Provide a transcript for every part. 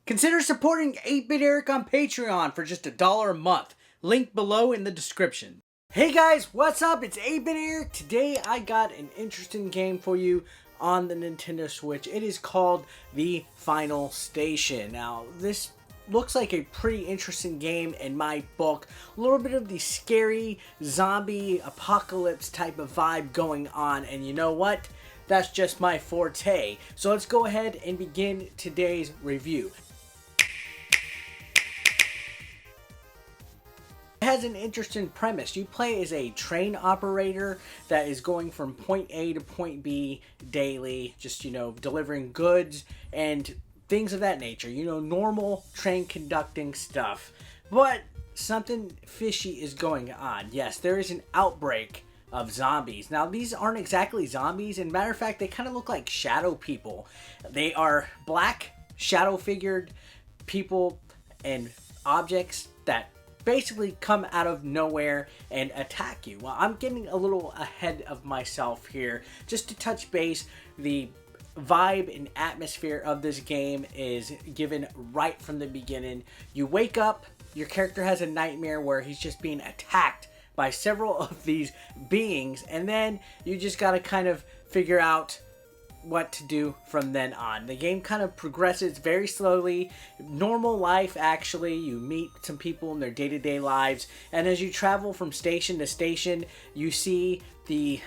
Consider supporting 8-Bit Eric on Patreon for just $1 a month. Link below in the description. Hey guys, what's up? It's 8-Bit Eric. Today I got an interesting game for you on the Nintendo Switch. It is called The Final Station. Now, this looks like a pretty interesting game in my book. A little bit of the scary zombie apocalypse type of vibe going on, and you know what? That's just my forte. So let's go ahead and begin today's review. It has an interesting premise. You play as a train operator that is going from point A to point B daily, just, delivering goods and things of that nature. Normal train conducting stuff. But something fishy is going on. Yes, there is an outbreak of zombies. Now, these aren't exactly zombies. As a matter of fact, they kind of look like shadow people. They are black, shadow-figured people and objects that basically come out of nowhere and attack you. Well, I'm getting a little ahead of myself here. Just to touch base, the vibe and atmosphere of this game is given right from the beginning. You wake up, your character has a nightmare where he's just being attacked by several of these beings, and then you just gotta kind of figure out what to do from then on. The game kind of progresses very slowly. Normal life, actually. You meet some people in their day-to-day lives, and as you travel from station to station, you see the,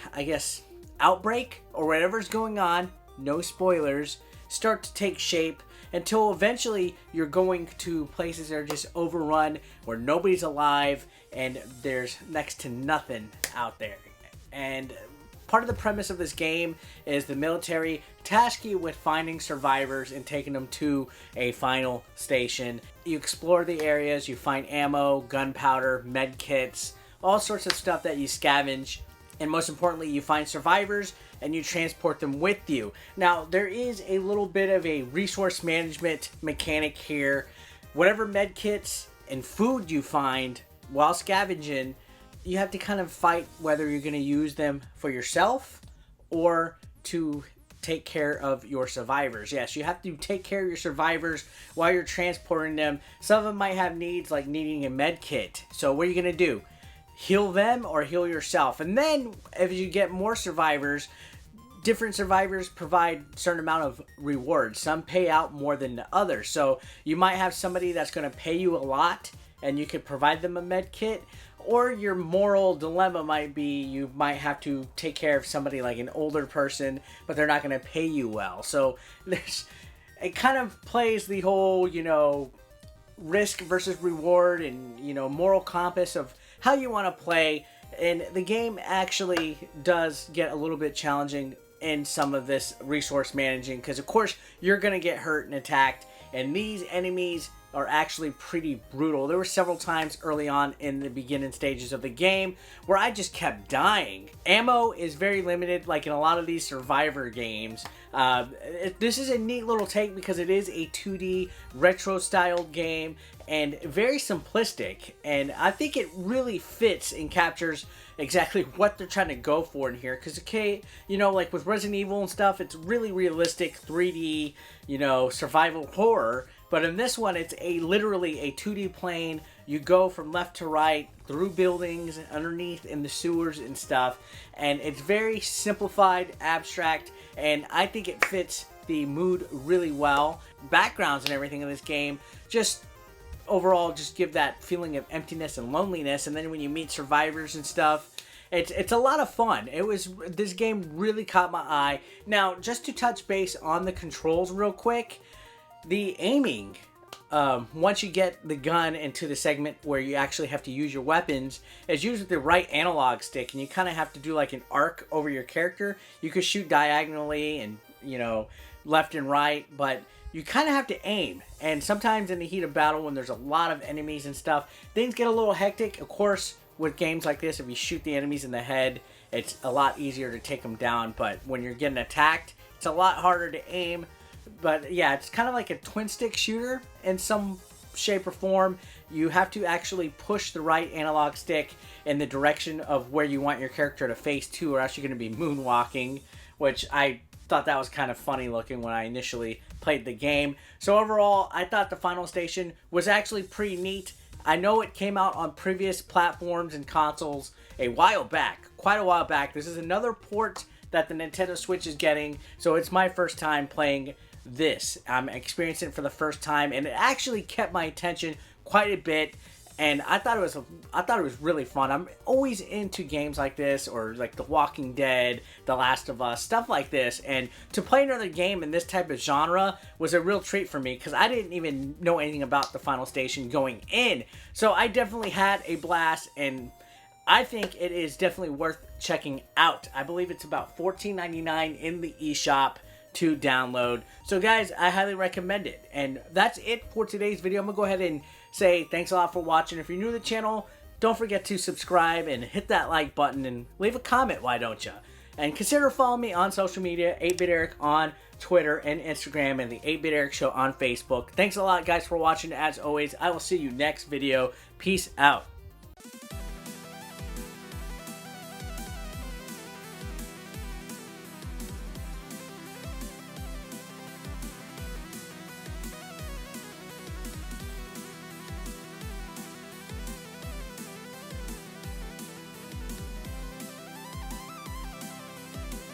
outbreak or whatever's going on, no spoilers, start to take shape until eventually you're going to places that are just overrun, where nobody's alive and there's next to nothing out there. And part of the premise of this game is the military task you with finding survivors and taking them to a final station. You explore the areas, you find ammo, gunpowder, med kits, all sorts of stuff that you scavenge, and most importantly, you find survivors and you transport them with you. Now, there is a little bit of a resource management mechanic here. Whatever med kits and food you find while scavenging, you have to kind of fight whether you're going to use them for yourself or to take care of your survivors. Yes, you have to take care of your survivors while you're transporting them. Some of them might have needs like needing a med kit. So what are you going to do? Heal them or heal yourself? And then if you get more survivors, different survivors provide a certain amount of rewards. Some pay out more than the others. So you might have somebody that's going to pay you a lot and you could provide them a med kit. Or your moral dilemma might be you might have to take care of somebody like an older person, but they're not going to pay you well. So it kind of plays the whole, risk versus reward and, moral compass of how you want to play. And the game actually does get a little bit challenging in some of this resource managing, because of course you're going to get hurt and attacked, and these enemies are actually pretty brutal. There were several times early on in the beginning stages of the game where I just kept dying. Ammo is very limited, like in a lot of these survivor games. This is a neat little take because it is a 2D retro styled game and very simplistic, and I think it really fits and captures exactly what they're trying to go for in here. Because like with Resident Evil and stuff, it's really realistic 3D, survival horror. But in this one, it's literally a 2D plane. You go from left to right, through buildings, underneath in the sewers and stuff. And it's very simplified, abstract, and I think it fits the mood really well. Backgrounds and everything in this game just overall just give that feeling of emptiness and loneliness. And then when you meet survivors and stuff, it's a lot of fun. This game really caught my eye. Now, just to touch base on the controls real quick, the aiming, once you get the gun into the segment where you actually have to use your weapons, is used with the right analog stick, and you kind of have to do like an arc over your character. You could shoot diagonally and, left and right, but you kind of have to aim. And sometimes in the heat of battle, when there's a lot of enemies and stuff, things get a little hectic. Of course, with games like this, if you shoot the enemies in the head, it's a lot easier to take them down. But when you're getting attacked, it's a lot harder to aim. But yeah, it's kind of like a twin stick shooter in some shape or form. You have to actually push the right analog stick in the direction of where you want your character to face to, or else you're going to be moonwalking, which I thought that was kind of funny looking when I initially played the game. So overall, I thought the Final Station was actually pretty neat. I know it came out on previous platforms and consoles a while back, quite a while back. This is another port that the Nintendo Switch is getting, so it's my first time playing this. I'm experiencing it for the first time, and it actually kept my attention quite a bit. And I thought it was really fun. I'm always into games like this, or like The Walking Dead, The Last of Us, stuff like this. And to play another game in this type of genre was a real treat for me, because I didn't even know anything about the Final Station going in. So I definitely had a blast, and I think it is definitely worth checking out. I believe it's about $14.99 in the eShop to download. So guys, I highly recommend it. And that's it for today's video. I'm gonna go ahead and say thanks a lot for watching. If you're new to the channel, don't forget to subscribe and hit that like button and leave a comment, why don't you? And consider following me on social media, 8-Bit Eric on Twitter and Instagram, and the 8-Bit Eric Show on Facebook. Thanks a lot guys for watching. As always, I will see you next video. Peace out.